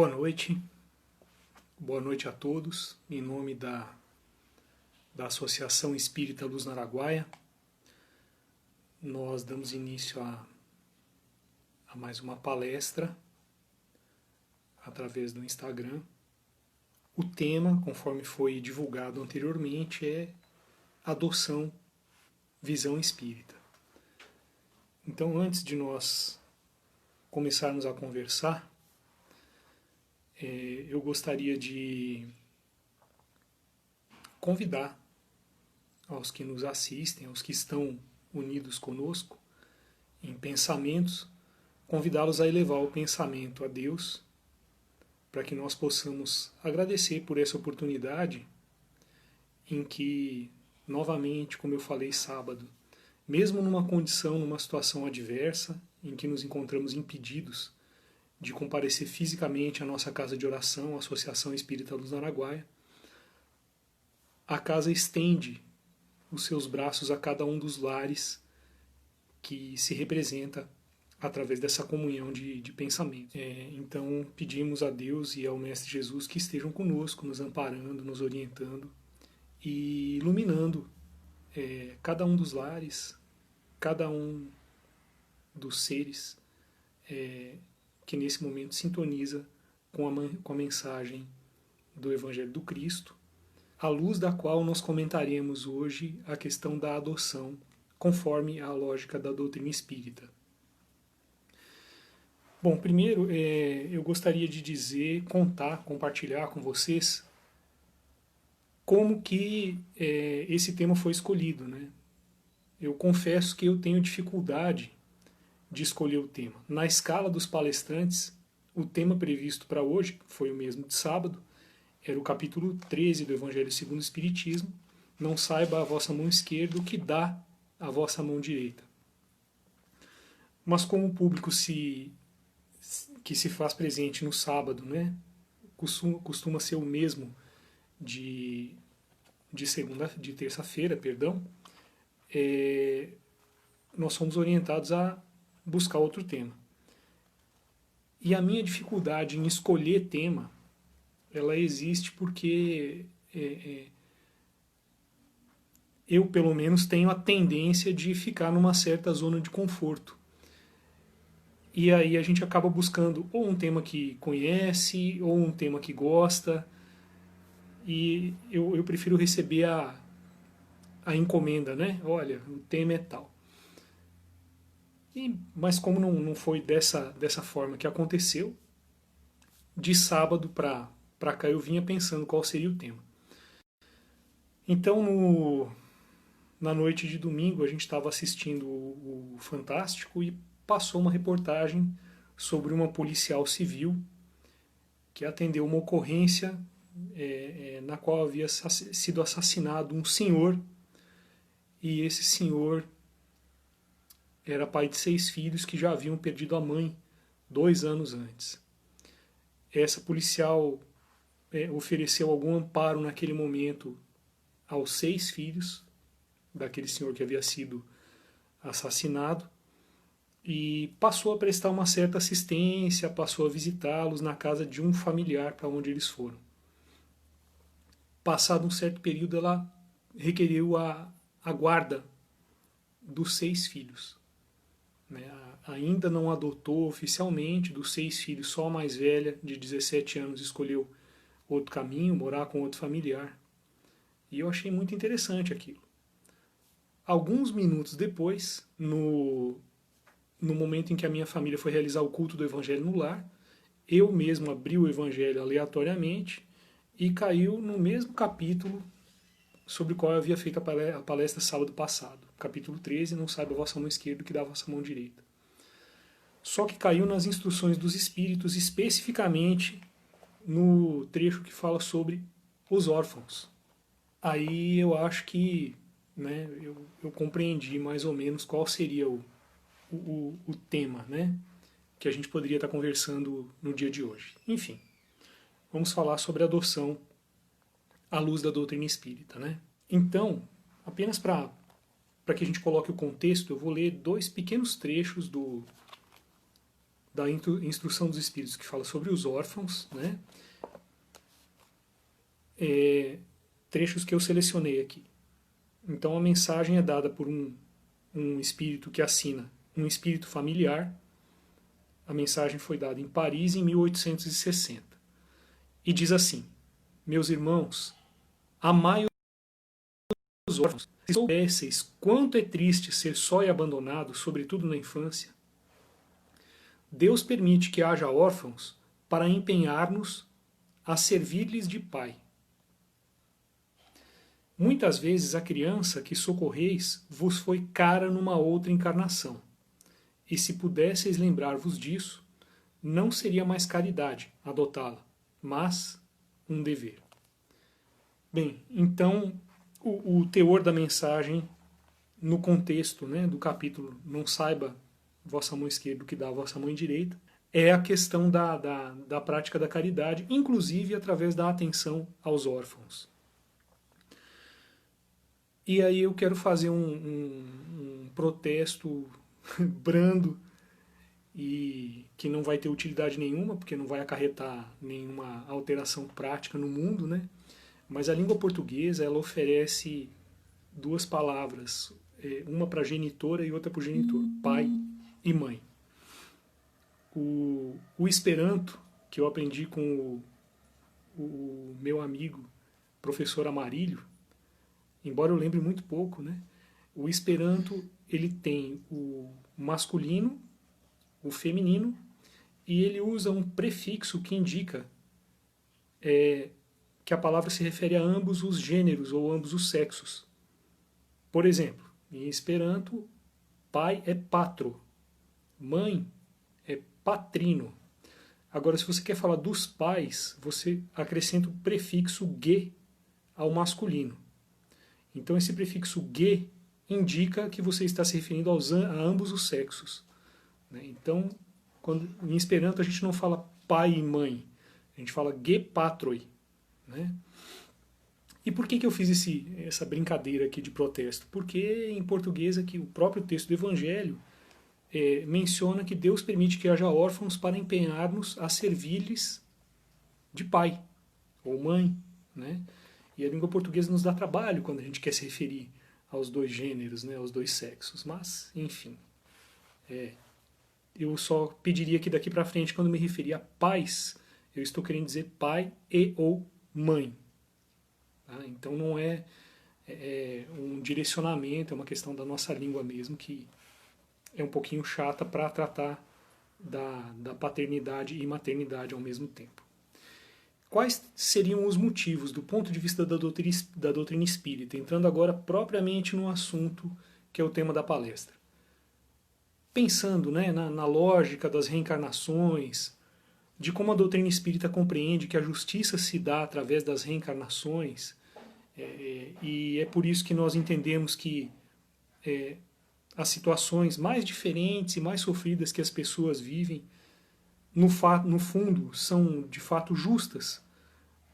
Boa noite a todos, em nome da Associação Espírita Luz no Araguaia. Nós damos início a mais uma palestra através do Instagram. O tema, conforme foi divulgado anteriormente, é adoção, visão espírita. Então, antes de nós começarmos a conversar, eu gostaria de convidar aos que nos assistem, aos que estão unidos conosco em pensamentos, convidá-los a elevar o pensamento a Deus, para que nós possamos agradecer por essa oportunidade em que, novamente, como eu falei sábado, mesmo numa condição, numa situação adversa, em que nos encontramos impedidos de comparecer fisicamente à nossa casa de oração, a Associação Espírita Luz no Araguaia, a casa estende os seus braços a cada um dos lares que se representa através dessa comunhão de pensamento. Então pedimos a Deus e ao Mestre Jesus que estejam conosco, nos amparando, nos orientando e iluminando cada um dos lares, cada um dos seres que nesse momento sintoniza com a mensagem do Evangelho do Cristo, à luz da qual nós comentaremos hoje a questão da adoção, conforme a lógica da doutrina espírita. Bom, primeiro eu gostaria de compartilhar com vocês como que esse tema foi escolhido, né? Eu confesso que eu tenho dificuldade de escolher o tema. Na escala dos palestrantes, o tema previsto para hoje, foi o mesmo de sábado, era o capítulo 13 do Evangelho segundo o Espiritismo, não saiba a vossa mão esquerda o que dá a vossa mão direita. Mas como o público que se faz presente no sábado, né, costuma ser o mesmo de terça-feira, nós somos orientados a buscar outro tema. E a minha dificuldade em escolher tema, ela existe porque eu, pelo menos, tenho a tendência de ficar numa certa zona de conforto. E aí a gente acaba buscando ou um tema que conhece, ou um tema que gosta, e eu prefiro receber a encomenda, né? Olha, o tema é tal. Mas como não foi dessa forma que aconteceu, de sábado para cá eu vinha pensando qual seria o tema. Então, na noite de domingo, a gente estava assistindo o Fantástico e passou uma reportagem sobre uma policial civil que atendeu uma ocorrência na qual havia sido assassinado um senhor, e esse senhor era pai de 6 filhos que já haviam perdido a mãe 2 anos antes. Essa policial ofereceu algum amparo naquele momento aos 6 filhos daquele senhor que havia sido assassinado e passou a prestar uma certa assistência, passou a visitá-los na casa de um familiar para onde eles foram. Passado um certo período, ela requeriu a guarda dos 6 filhos. Ainda não adotou oficialmente, dos 6 filhos, só a mais velha, de 17 anos, escolheu outro caminho, morar com outro familiar. E eu achei muito interessante aquilo. Alguns minutos depois, no momento em que a minha família foi realizar o culto do Evangelho no lar, eu mesmo abri o Evangelho aleatoriamente e caiu no mesmo capítulo sobre o qual eu havia feito a palestra sábado passado. Capítulo 13, não saiba a vossa mão esquerda o que dá a vossa mão direita. Só que caiu nas instruções dos Espíritos, especificamente no trecho que fala sobre os órfãos. Aí eu acho que eu compreendi mais ou menos qual seria o tema, né, que a gente poderia estar conversando no dia de hoje. Enfim, vamos falar sobre adoção à luz da doutrina espírita, né? Então, apenas para que a gente coloque o contexto, eu vou ler 2 pequenos trechos do da Instrução dos Espíritos, que fala sobre os órfãos, né? Trechos que eu selecionei aqui. Então a mensagem é dada por um espírito que assina, um espírito familiar. A mensagem foi dada em Paris em 1860. E diz assim: meus irmãos, amai os órfãos. Se soubesseis quanto é triste ser só e abandonado, sobretudo na infância, Deus permite que haja órfãos para empenhar-nos a servir-lhes de pai. Muitas vezes a criança que socorreis vos foi cara numa outra encarnação, e se pudesseis lembrar-vos disso, não seria mais caridade adotá-la, mas um dever. Bem, então o teor da mensagem no contexto, né, do capítulo Não saiba vossa mão esquerda o que dá a vossa mão direita, é a questão da prática da caridade, inclusive através da atenção aos órfãos. E aí eu quero fazer um protesto brando e que não vai ter utilidade nenhuma, porque não vai acarretar nenhuma alteração prática no mundo, né? Mas a língua portuguesa, ela oferece duas palavras, uma para genitora e outra para o genitor, pai e mãe. O Esperanto, que eu aprendi com o meu amigo, professor Amarílio, embora eu lembre muito pouco, né? O Esperanto, ele tem o masculino, o feminino, e ele usa um prefixo que indica que a palavra se refere a ambos os gêneros ou ambos os sexos. Por exemplo, em Esperanto, pai é patro, mãe é patrino. Agora, se você quer falar dos pais, você acrescenta o prefixo "ge" ao masculino. Então esse prefixo "ge" indica que você está se referindo a ambos os sexos. Então, em Esperanto a gente não fala pai e mãe, a gente fala "ge patroi". E por que eu fiz essa brincadeira aqui de protesto? Porque em português aqui, o próprio texto do Evangelho menciona que Deus permite que haja órfãos para empenhar-nos a servir-lhes de pai ou mãe, né? E a língua portuguesa nos dá trabalho quando a gente quer se referir aos dois gêneros, né, aos dois sexos. Mas, enfim, eu só pediria que daqui para frente, quando me referir a pais, eu estou querendo dizer pai e ou mãe. Tá? Então não é um direcionamento, é uma questão da nossa língua mesmo, que é um pouquinho chata para tratar da paternidade e maternidade ao mesmo tempo. Quais seriam os motivos, do ponto de vista da doutrina espírita, entrando agora propriamente no assunto que é o tema da palestra? Pensando, né, na lógica das reencarnações, de como a doutrina espírita compreende que a justiça se dá através das reencarnações, e é por isso que nós entendemos que as situações mais diferentes e mais sofridas que as pessoas vivem, no fundo, são de fato justas,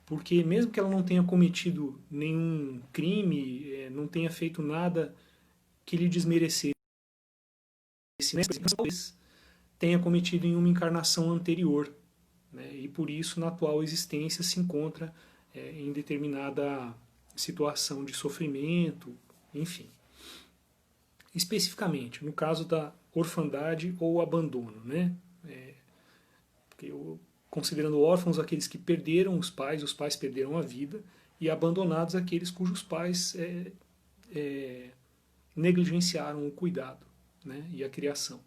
porque mesmo que ela não tenha cometido nenhum crime, não tenha feito nada que lhe desmerecesse, talvez tenha cometido em uma encarnação anterior, né? E por isso na atual existência se encontra em determinada situação de sofrimento, enfim. Especificamente, no caso da orfandade ou abandono, né? Considerando órfãos aqueles que perderam os pais perderam a vida, e abandonados aqueles cujos pais negligenciaram o cuidado, né, e a criação.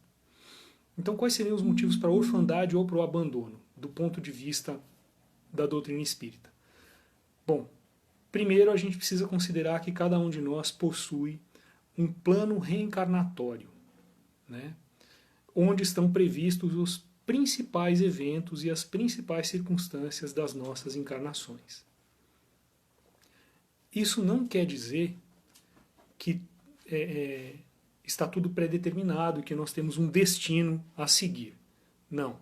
Então, quais seriam os motivos para a orfandade ou para o abandono, do ponto de vista da doutrina espírita? Bom, primeiro a gente precisa considerar que cada um de nós possui um plano reencarnatório, né, onde estão previstos os principais eventos e as principais circunstâncias das nossas encarnações. Isso não quer dizer que está tudo pré-determinado e que nós temos um destino a seguir. Não.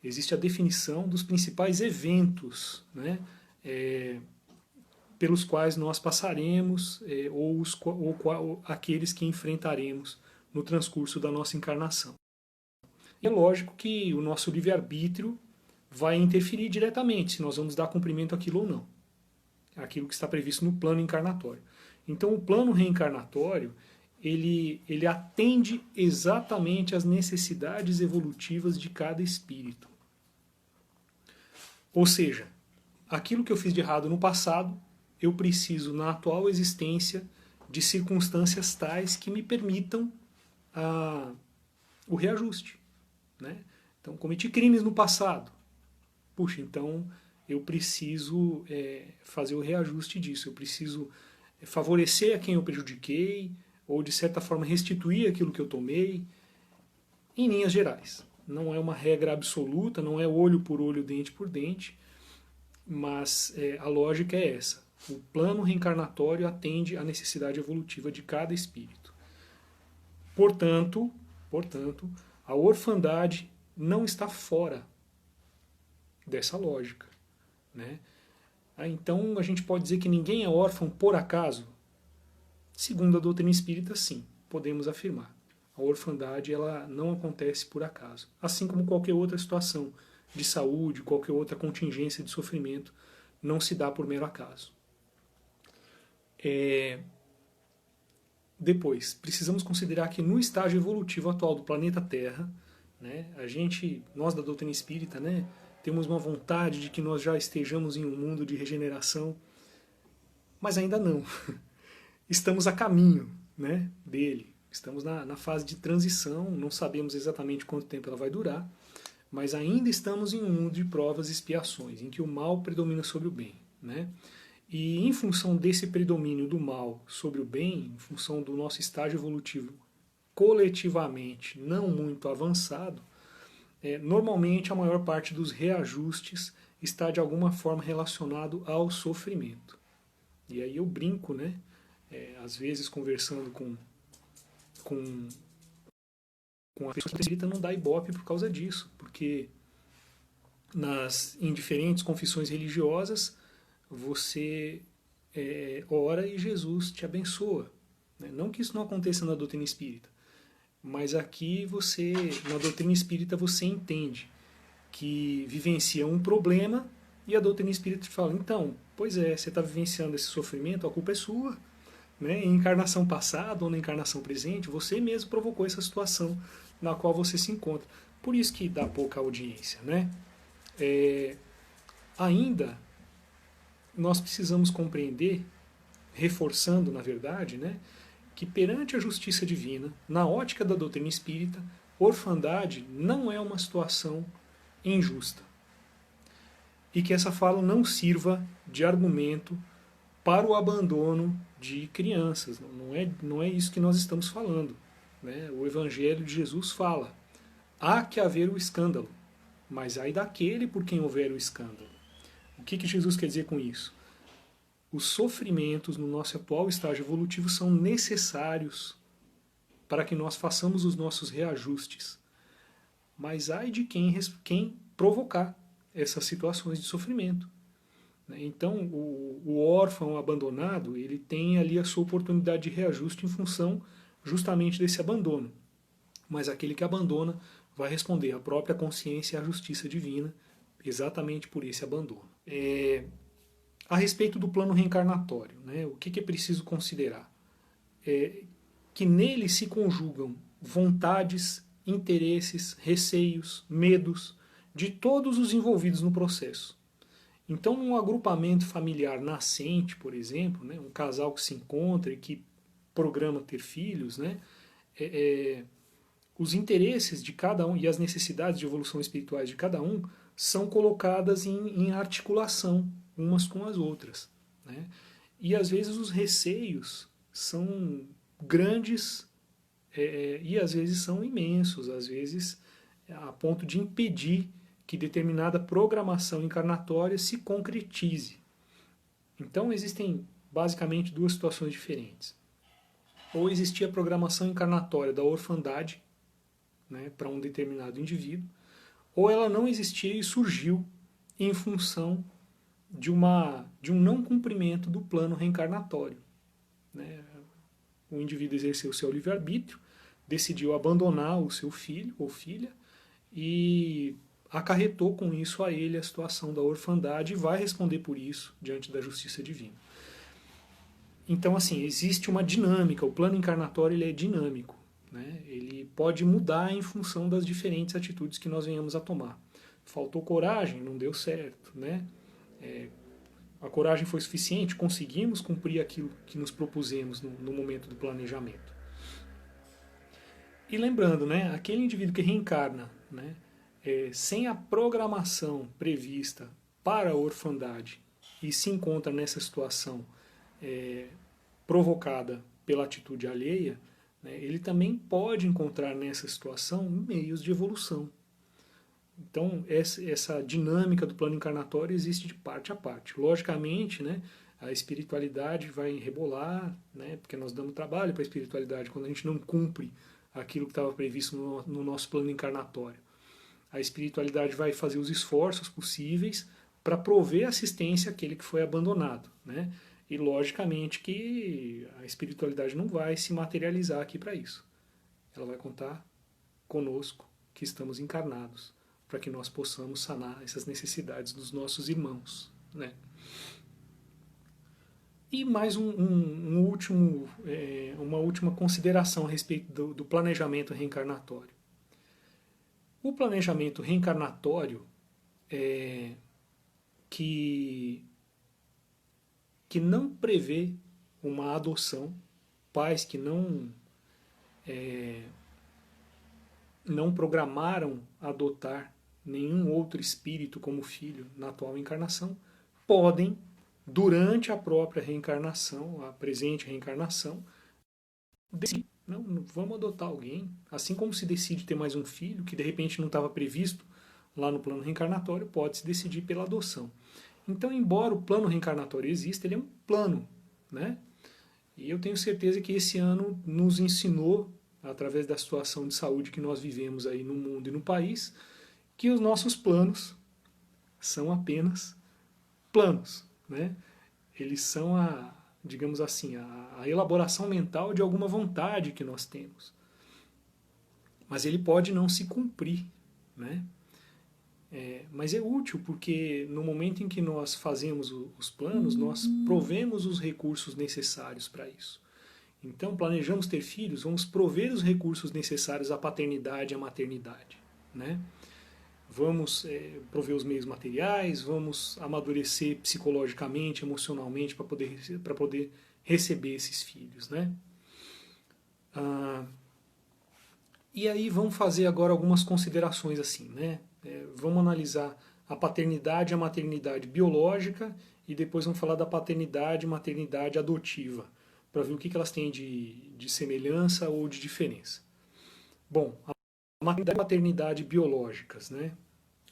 Existe a definição dos principais eventos, né, pelos quais nós passaremos ou aqueles que enfrentaremos no transcurso da nossa encarnação. E é lógico que o nosso livre-arbítrio vai interferir diretamente se nós vamos dar cumprimento àquilo ou não. Aquilo que está previsto no plano encarnatório. Então o plano reencarnatório, ele atende exatamente às necessidades evolutivas de cada espírito. Ou seja, aquilo que eu fiz de errado no passado, eu preciso, na atual existência, de circunstâncias tais que me permitam o reajuste. Né? Então, cometi crimes no passado. Puxa, então eu preciso fazer o reajuste disso. Eu preciso favorecer a quem eu prejudiquei, ou de certa forma restituir aquilo que eu tomei, em linhas gerais. Não é uma regra absoluta, não é olho por olho, dente por dente, mas a lógica é essa. O plano reencarnatório atende à necessidade evolutiva de cada espírito. Portanto, a orfandade não está fora dessa lógica. Né? Então a gente pode dizer que ninguém é órfão por acaso? Segundo a doutrina espírita, sim, podemos afirmar. A orfandade ela não acontece por acaso. Assim como qualquer outra situação de saúde, qualquer outra contingência de sofrimento, não se dá por mero acaso. Depois, precisamos considerar que no estágio evolutivo atual do planeta Terra, né, nós da doutrina espírita, né, temos uma vontade de que nós já estejamos em um mundo de regeneração, mas ainda não. Estamos a caminho, né, dele. Estamos na fase de transição, não sabemos exatamente quanto tempo ela vai durar, mas ainda estamos em um mundo de provas e expiações, em que o mal predomina sobre o bem. Né? E em função desse predomínio do mal sobre o bem, em função do nosso estágio evolutivo coletivamente não muito avançado, normalmente a maior parte dos reajustes está de alguma forma relacionado ao sofrimento. E aí eu brinco, né? Às vezes conversando com a pessoa espírita, não dá ibope por causa disso, porque em diferentes confissões religiosas você ora e Jesus te abençoa. Né? Não que isso não aconteça na doutrina espírita, mas aqui na doutrina espírita você entende que vivencia um problema e a doutrina espírita te fala, então, pois é, você está vivenciando esse sofrimento, a culpa é sua. Né? Em encarnação passada ou na encarnação presente, você mesmo provocou essa situação na qual você se encontra. Por isso que dá pouca audiência. Né? Ainda, nós precisamos compreender, reforçando, na verdade, né, que perante a justiça divina, na ótica da doutrina espírita, orfandade não é uma situação injusta. E que essa fala não sirva de argumento para o abandono de crianças. Não é isso que nós estamos falando. Né? O Evangelho de Jesus fala, há que haver o escândalo, mas ai daquele por quem houver o escândalo. O que Jesus quer dizer com isso? Os sofrimentos no nosso atual estágio evolutivo são necessários para que nós façamos os nossos reajustes. Mas ai de quem provocar essas situações de sofrimento. Então, o órfão abandonado, ele tem ali a sua oportunidade de reajuste em função justamente desse abandono. Mas aquele que abandona vai responder à própria consciência e à justiça divina exatamente por esse abandono. A respeito do plano reencarnatório, né, o que é preciso considerar? Que nele se conjugam vontades, interesses, receios, medos de todos os envolvidos no processo. Então, num agrupamento familiar nascente, por exemplo, né, um casal que se encontra e que programa ter filhos, né, os interesses de cada um e as necessidades de evolução espirituais de cada um são colocadas em articulação umas com as outras. Né? E às vezes os receios são grandes e às vezes são imensos, às vezes a ponto de impedir que determinada programação encarnatória se concretize. Então existem basicamente duas situações diferentes. Ou existia a programação encarnatória da orfandade, né, para um determinado indivíduo, ou ela não existia e surgiu em função de um não cumprimento do plano reencarnatório. Né? O indivíduo exerceu o seu livre-arbítrio, decidiu abandonar o seu filho ou filha, e acarretou com isso a ele a situação da orfandade e vai responder por isso diante da justiça divina. Então, assim, existe uma dinâmica, o plano encarnatório ele é dinâmico, né? Ele pode mudar em função das diferentes atitudes que nós venhamos a tomar. Faltou coragem, não deu certo, né? A coragem foi suficiente, conseguimos cumprir aquilo que nos propusemos no momento do planejamento. E lembrando, né, aquele indivíduo que reencarna, né, sem a programação prevista para a orfandade e se encontra nessa situação provocada pela atitude alheia, né, ele também pode encontrar nessa situação meios de evolução. Então, essa dinâmica do plano encarnatório existe de parte a parte. Logicamente, né, a espiritualidade vai rebolar, né, porque nós damos trabalho para a espiritualidade quando a gente não cumpre aquilo que estava previsto no nosso plano encarnatório. A espiritualidade vai fazer os esforços possíveis para prover assistência àquele que foi abandonado, né? E logicamente que a espiritualidade não vai se materializar aqui para isso. Ela vai contar conosco que estamos encarnados, para que nós possamos sanar essas necessidades dos nossos irmãos, né? E mais uma última consideração a respeito do planejamento reencarnatório. O planejamento reencarnatório que não prevê uma adoção, pais que não programaram adotar nenhum outro espírito como filho na atual encarnação, podem, durante a própria reencarnação, a presente reencarnação, decidir, não, vamos adotar alguém, assim como se decide ter mais um filho, que de repente não estava previsto lá no plano reencarnatório, pode-se decidir pela adoção. Então, embora o plano reencarnatório exista, ele é um plano, né? E eu tenho certeza que esse ano nos ensinou, através da situação de saúde que nós vivemos aí no mundo e no país, que os nossos planos são apenas planos, né? Eles são digamos assim, a elaboração mental de alguma vontade que nós temos. Mas ele pode não se cumprir, né? Mas é útil porque no momento em que nós fazemos os planos, nós provemos os recursos necessários para isso. Então, planejamos ter filhos, vamos prover os recursos necessários à paternidade e à maternidade, né? Vamos prover os meios materiais, vamos amadurecer psicologicamente, emocionalmente para poder receber esses filhos, né? E aí vamos fazer agora algumas considerações assim, né? Vamos analisar a paternidade e a maternidade biológica e depois vamos falar da paternidade e maternidade adotiva, para ver o que elas têm de semelhança ou de diferença. Bom, a maternidade e maternidade biológicas, né?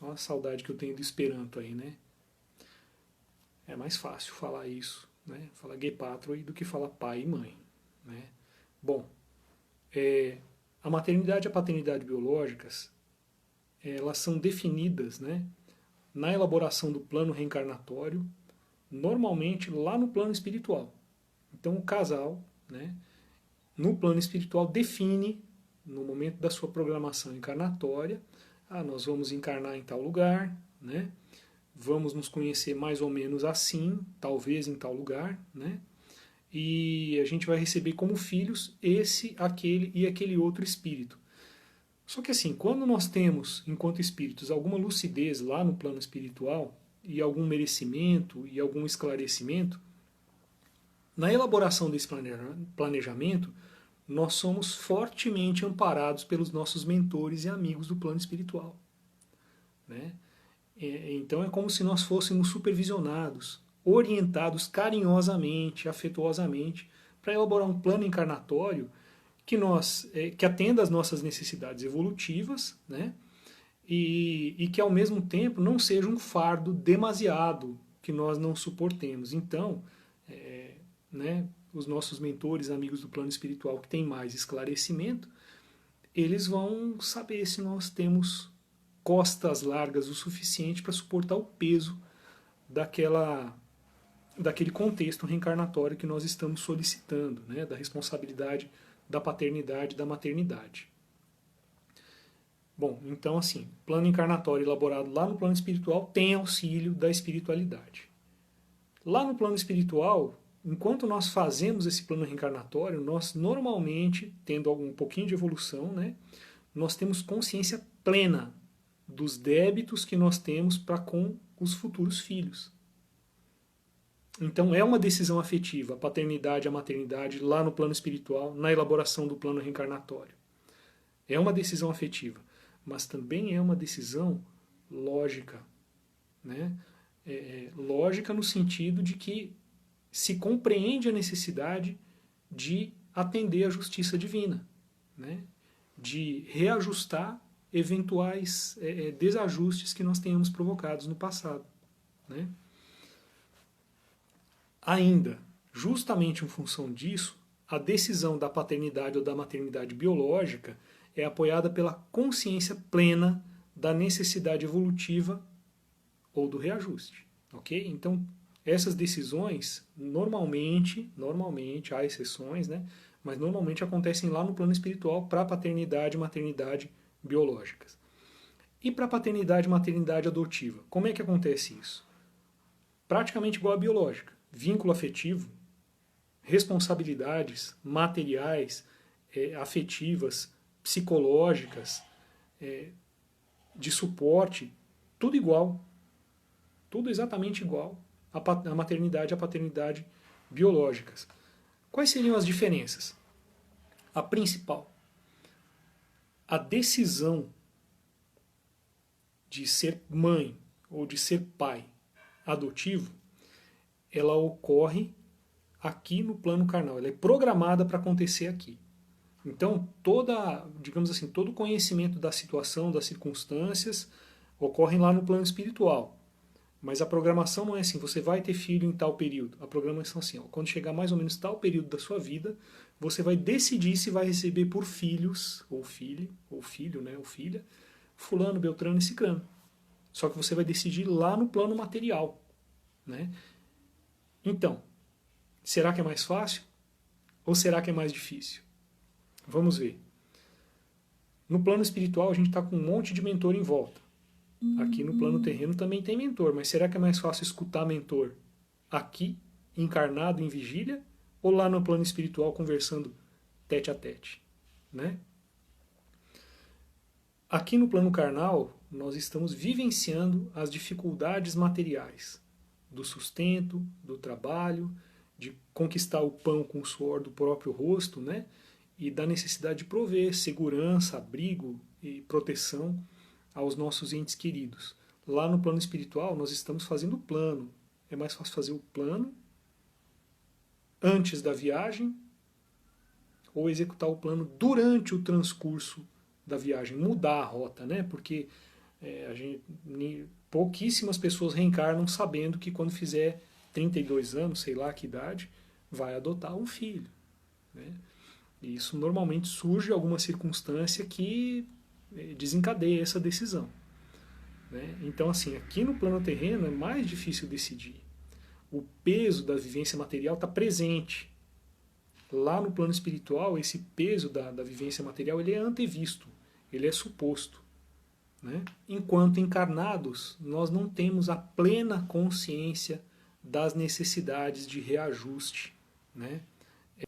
Olha a saudade que eu tenho do Esperanto aí, né? É mais fácil falar isso, né? Falar gepatroi do que falar pai e mãe, né? Bom, a maternidade e a paternidade biológicas, elas são definidas, né, na elaboração do plano reencarnatório, normalmente lá no plano espiritual. Então o casal, né, no plano espiritual define, no momento da sua programação encarnatória, nós vamos encarnar em tal lugar, né, vamos nos conhecer mais ou menos assim, talvez em tal lugar, né, e a gente vai receber como filhos esse, aquele e aquele outro espírito. Só que assim, quando nós temos, enquanto espíritos, alguma lucidez lá no plano espiritual, e algum merecimento e algum esclarecimento, na elaboração desse planejamento, nós somos fortemente amparados pelos nossos mentores e amigos do plano espiritual, né? Então é como se nós fôssemos supervisionados, orientados carinhosamente, afetuosamente, para elaborar um plano encarnatório que atenda às nossas necessidades evolutivas, né? E que ao mesmo tempo não seja um fardo demasiado que nós não suportemos. Então, né, os nossos mentores, amigos do plano espiritual que têm mais esclarecimento, eles vão saber se nós temos costas largas o suficiente para suportar o peso daquele contexto reencarnatório que nós estamos solicitando, né, da responsabilidade da paternidade e da maternidade. Bom, então assim, plano encarnatório elaborado lá no plano espiritual tem auxílio da espiritualidade. Lá no plano espiritual, enquanto nós fazemos esse plano reencarnatório, nós normalmente, tendo um pouquinho de evolução, né, nós temos consciência plena dos débitos que nós temos para com os futuros filhos. Então é uma decisão afetiva, a paternidade, a maternidade, lá no plano espiritual, na elaboração do plano reencarnatório. É uma decisão afetiva, mas também é uma decisão lógica, né? Lógica no sentido de que se compreende a necessidade de atender à justiça divina, né? De reajustar eventuais desajustes que nós tenhamos provocados no passado, né? Ainda, justamente em função disso, a decisão da paternidade ou da maternidade biológica é apoiada pela consciência plena da necessidade evolutiva ou do reajuste, ok? Então, essas decisões, normalmente, há exceções, né? Mas normalmente acontecem lá no plano espiritual para paternidade e maternidade biológicas. E para paternidade e maternidade adotiva, como é que acontece isso? Praticamente igual à biológica. Vínculo afetivo, responsabilidades materiais, afetivas, psicológicas, de suporte, tudo igual. Tudo exatamente igual à maternidade e à paternidade biológicas. Quais seriam as diferenças? A principal, a decisão de ser mãe ou de ser pai adotivo, ela ocorre aqui no plano carnal, ela é programada para acontecer aqui. Então, digamos assim, todo o conhecimento da situação, das circunstâncias, ocorrem lá no plano espiritual. Mas a programação não é assim, você vai ter filho em tal período. A programação é assim, ó, quando chegar mais ou menos tal período da sua vida, você vai decidir se vai receber por filhos, ou filho, né, ou filha, fulano, beltrano e cicrano. Só que você vai decidir lá no plano material, né? Então, será que é mais fácil? Ou será que é mais difícil? Vamos ver. No plano espiritual, a gente está com um monte de mentor em volta. Aqui no plano terreno também tem mentor, mas será que é mais fácil escutar mentor aqui, encarnado em vigília, ou lá no plano espiritual conversando tete a tete, né? Aqui no plano carnal, nós estamos vivenciando as dificuldades materiais do sustento, do trabalho, de conquistar o pão com o suor do próprio rosto, né? E da necessidade de prover segurança, abrigo e proteção aos nossos entes queridos. Lá no plano espiritual, nós estamos fazendo o plano. É mais fácil fazer o plano antes da viagem ou executar o plano durante o transcurso da viagem, mudar a rota, né? Porque pouquíssimas pessoas reencarnam sabendo que quando fizer 32 anos, sei lá que idade, vai adotar um filho, né? E isso normalmente surge alguma circunstância que desencadeia essa decisão, né? Então, assim, aqui no plano terreno é mais difícil decidir. O peso da vivência material está presente. Lá no plano espiritual, esse peso da vivência material ele é antevisto, ele é suposto, né? Enquanto encarnados, nós não temos a plena consciência das necessidades de reajuste, né?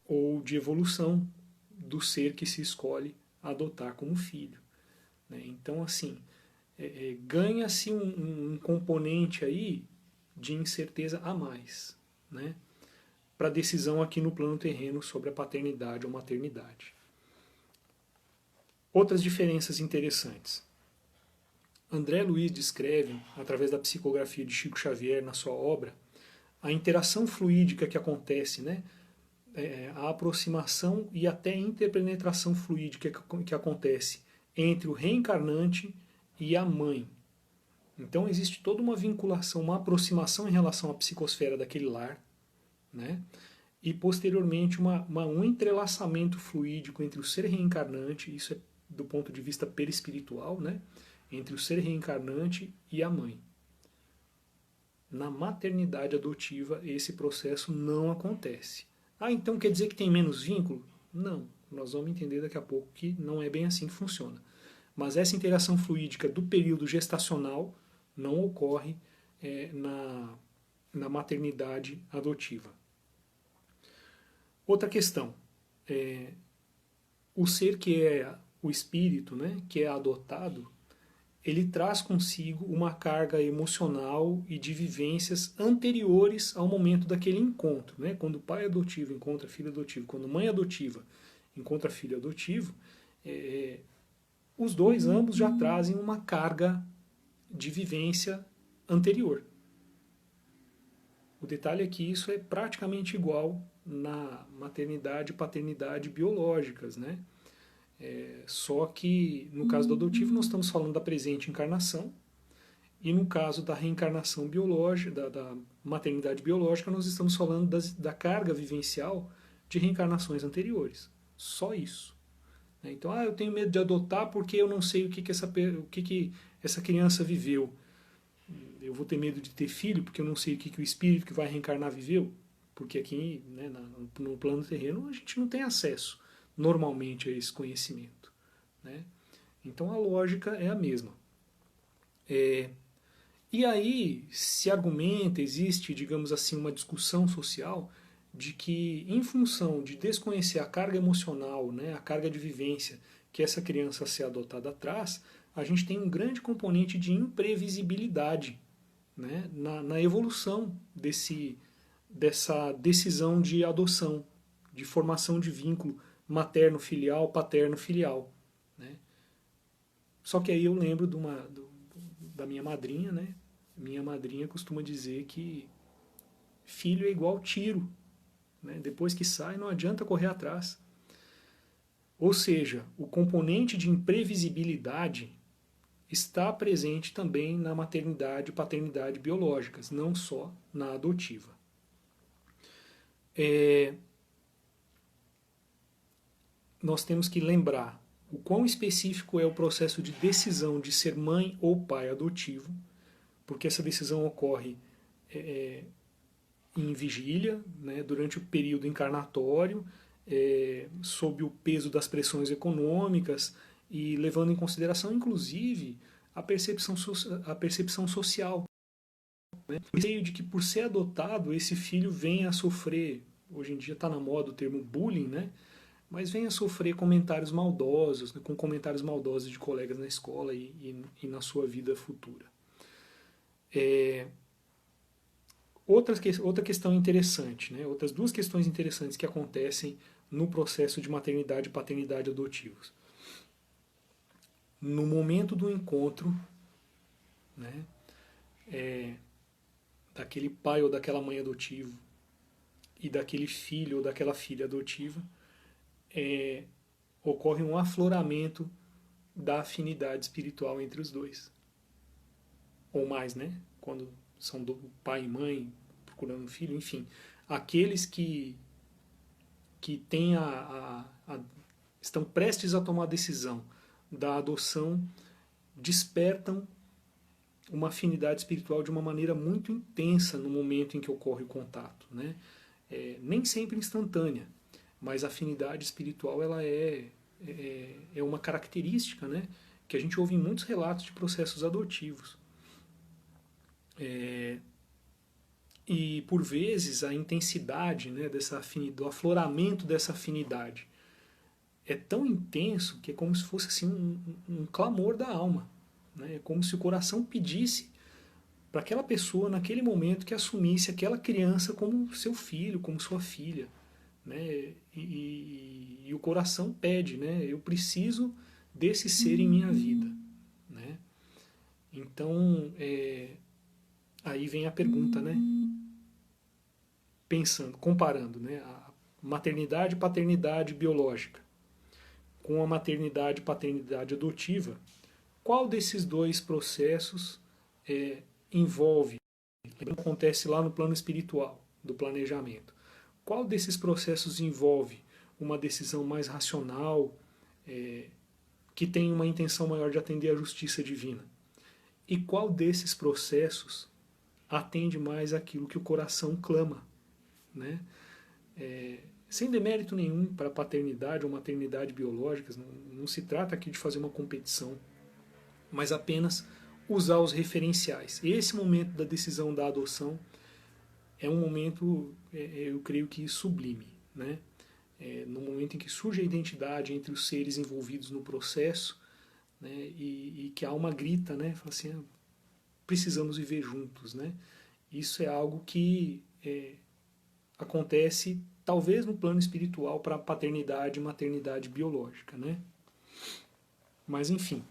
Ou de evolução do ser que se escolhe adotar como filho, né? Então, assim, ganha-se um componente aí de incerteza a mais, né? Para a decisão aqui no plano terreno sobre a paternidade ou maternidade. Outras diferenças interessantes. André Luiz descreve, através da psicografia de Chico Xavier na sua obra, a interação fluídica que acontece, né? A aproximação e até interpenetração fluídica que acontece entre o reencarnante e a mãe. Então existe toda uma vinculação, uma aproximação em relação à psicosfera daquele lar, né? E posteriormente um entrelaçamento fluídico entre o ser reencarnante, isso é do ponto de vista perispiritual, né? Entre o ser reencarnante e a mãe. Na maternidade adotiva, esse processo não acontece. Ah, então quer dizer que tem menos vínculo? Não, nós vamos entender daqui a pouco que não é bem assim que funciona. mas essa interação fluídica do período gestacional não ocorre na maternidade adotiva. Outra questão, o ser que é o espírito, né, que é adotado, ele traz consigo uma carga emocional e de vivências anteriores ao momento daquele encontro. Né? Quando o pai adotivo encontra filho adotivo, quando a mãe adotiva encontra filho adotivo, os dois, ambos, já trazem uma carga de vivência anterior. O detalhe é que isso é praticamente igual na maternidade e paternidade biológicas, né? Só que no caso do adotivo nós estamos falando da presente encarnação, e no caso da reencarnação biológica, da maternidade biológica, nós estamos falando da carga vivencial de reencarnações anteriores. Só isso. Então, eu tenho medo de adotar porque eu não sei o que essa criança viveu. Eu vou ter medo de ter filho porque eu não sei o que o espírito que vai reencarnar viveu. Porque aqui, né, no plano terreno, a gente não tem acesso normalmente a esse conhecimento. Né? Então a lógica é a mesma. E aí se argumenta, existe, digamos assim, uma discussão social de que, em função de desconhecer a carga emocional, né, a carga de vivência que essa criança a ser adotada traz, a gente tem um grande componente de imprevisibilidade, né, na evolução dessa decisão de adoção, de formação de vínculo materno-filial, paterno-filial. Né? Só que aí eu lembro da minha madrinha, né? Minha madrinha costuma dizer que filho é igual tiro. Né? Depois que sai, não adianta correr atrás. Ou seja, o componente de imprevisibilidade está presente também na maternidade e paternidade biológicas, não só na adotiva. Nós temos que lembrar o quão específico é o processo de decisão de ser mãe ou pai adotivo, porque essa decisão ocorre em vigília, né, durante o período encarnatório, sob o peso das pressões econômicas e levando em consideração, inclusive, a percepção social. Né? O receio de que, por ser adotado, esse filho venha a sofrer, hoje em dia está na moda o termo bullying, né? Mas venha a sofrer comentários maldosos, né, com comentários maldosos de colegas na escola e na sua vida futura. Outra questão interessante, né, outras duas questões interessantes que acontecem no processo de maternidade e paternidade adotivos. No momento do encontro, né, daquele pai ou daquela mãe adotivo e daquele filho ou daquela filha adotiva, ocorre um afloramento da afinidade espiritual entre os dois. Ou mais, né? Quando são do pai e mãe procurando um filho, enfim. Aqueles que têm estão prestes a tomar a decisão da adoção despertam uma afinidade espiritual de uma maneira muito intensa no momento em que ocorre o contato. Né? Nem sempre instantânea, mas a afinidade espiritual ela é uma característica, né, que a gente ouve em muitos relatos de processos adotivos. E por vezes a intensidade, né, do afloramento dessa afinidade é tão intenso que é como se fosse assim, um clamor da alma. Né? É como se o coração pedisse para aquela pessoa, naquele momento, que assumisse aquela criança como seu filho, como sua filha. Né? E o coração pede, né? Eu preciso desse ser em minha vida. Né? Então, aí vem a pergunta, né? Pensando, comparando, né? A maternidade e paternidade biológica com a maternidade e paternidade adotiva, qual desses dois processos envolve, acontece lá no plano espiritual, do planejamento? Qual desses processos envolve uma decisão mais racional, que tem uma intenção maior de atender à justiça divina? E qual desses processos atende mais àquilo que o coração clama? Né? sem demérito nenhum para paternidade ou maternidade biológicas, não se trata aqui de fazer uma competição, mas apenas usar os referenciais. Esse momento da decisão da adoção é um momento, eu creio que sublime, né? No momento em que surge a identidade entre os seres envolvidos no processo, né? E que a alma grita, né? Fala assim, precisamos viver juntos, né? Isso é algo que acontece talvez no plano espiritual para a paternidade e maternidade biológica, né? Mas enfim,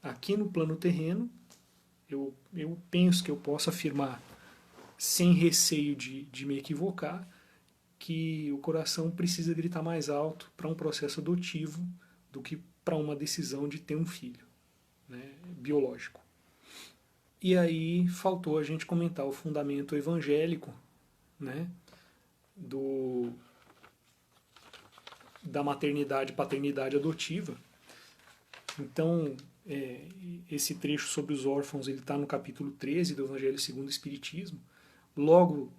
aqui no plano terreno, eu penso que eu posso afirmar, sem receio de me equivocar, que o coração precisa gritar mais alto para um processo adotivo do que para uma decisão de ter um filho, né, biológico. E aí faltou a gente comentar o fundamento evangélico, né, da maternidade e paternidade adotiva. Então, esse trecho sobre os órfãos está no capítulo 13 do Evangelho segundo o Espiritismo. Logo,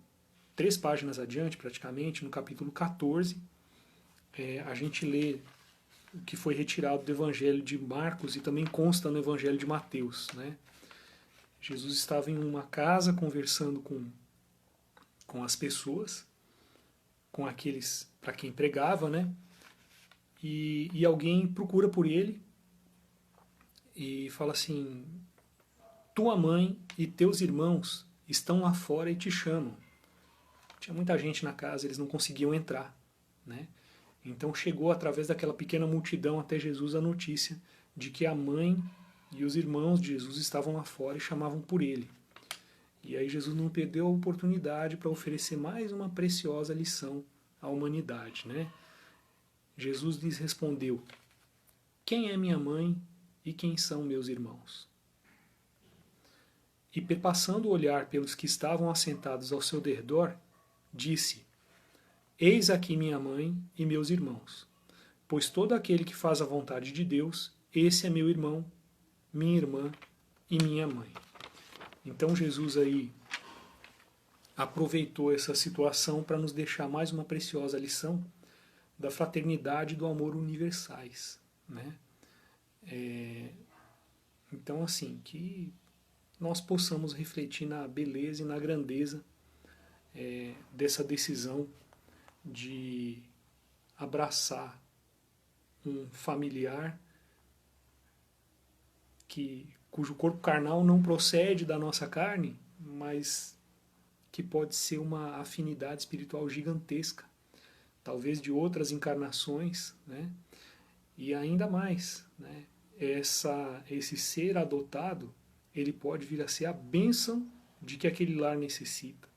3 páginas adiante, praticamente, no capítulo 14, a gente lê o que foi retirado do Evangelho de Marcos e também consta no Evangelho de Mateus, né? Jesus estava em uma casa conversando com as pessoas, com aqueles para quem pregava, né? E alguém procura por ele e fala assim: tua mãe e teus irmãos estão lá fora e te chamam. Tinha muita gente na casa, eles não conseguiam entrar, né? Então chegou através daquela pequena multidão até Jesus a notícia de que a mãe e os irmãos de Jesus estavam lá fora e chamavam por ele. E aí Jesus não perdeu a oportunidade para oferecer mais uma preciosa lição à humanidade, né? Jesus lhes respondeu: quem é minha mãe e quem são meus irmãos? E perpassando o olhar pelos que estavam assentados ao seu redor, disse: eis aqui minha mãe e meus irmãos, pois todo aquele que faz a vontade de Deus, esse é meu irmão, minha irmã e minha mãe. Então Jesus aí aproveitou essa situação para nos deixar mais uma preciosa lição da fraternidade e do amor universais, né? Então, assim, que nós possamos refletir na beleza e na grandeza dessa decisão de abraçar um familiar cujo corpo carnal não procede da nossa carne, mas que pode ser uma afinidade espiritual gigantesca, talvez de outras encarnações, né? E ainda mais, né? Esse ser adotado, ele pode vir a ser a bênção de que aquele lar necessita.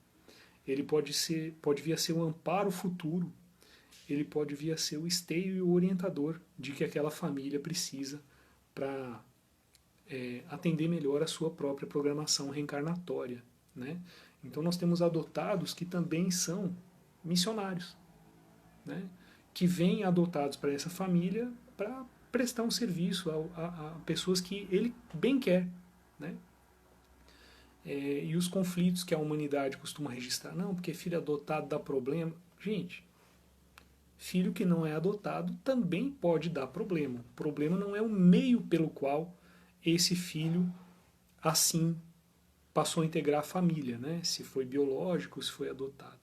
Ele pode vir a ser o amparo futuro, ele pode vir a ser o esteio e o orientador de que aquela família precisa para atender melhor a sua própria programação reencarnatória, né? Então nós temos adotados que também são missionários, né? Que vêm adotados para essa família para prestar um serviço a pessoas que ele bem quer, né? E os conflitos que a humanidade costuma registrar, não, porque filho adotado dá problema. Gente, filho que não é adotado também pode dar problema. O problema não é o meio pelo qual esse filho assim passou a integrar a família, né? Se foi biológico, se foi adotado.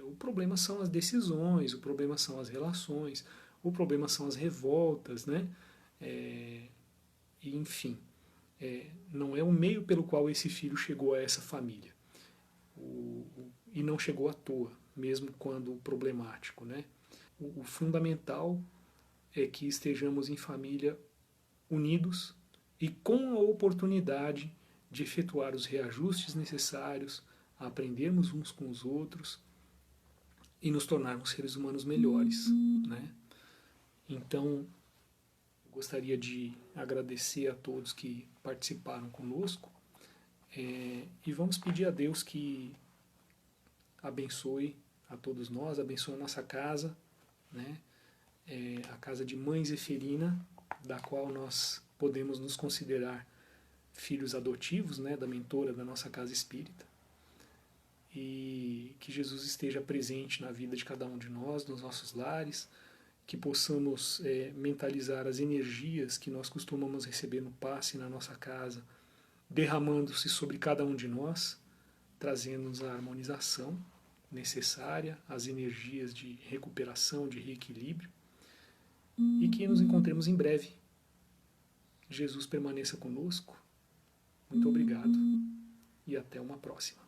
O problema são as decisões, o problema são as relações, o problema são as revoltas, né? Enfim, não é o meio pelo qual esse filho chegou a essa família. E não chegou à toa, mesmo quando problemático, né? O fundamental é que estejamos em família unidos e com a oportunidade de efetuar os reajustes necessários, a aprendermos uns com os outros e nos tornarmos seres humanos melhores, né? Então, gostaria de agradecer a todos que participaram conosco e vamos pedir a Deus que abençoe a todos nós, abençoe a nossa casa, né? A casa de Mãe Zeferina, da qual nós podemos nos considerar filhos adotivos, né, da mentora da nossa casa espírita. e que Jesus esteja presente na vida de cada um de nós, nos nossos lares, que possamos mentalizar as energias que nós costumamos receber no passe na nossa casa, derramando-se sobre cada um de nós, trazendo-nos a harmonização necessária, as energias de recuperação, de reequilíbrio, e que nos encontremos em breve. Jesus permaneça conosco. Muito obrigado e até uma próxima.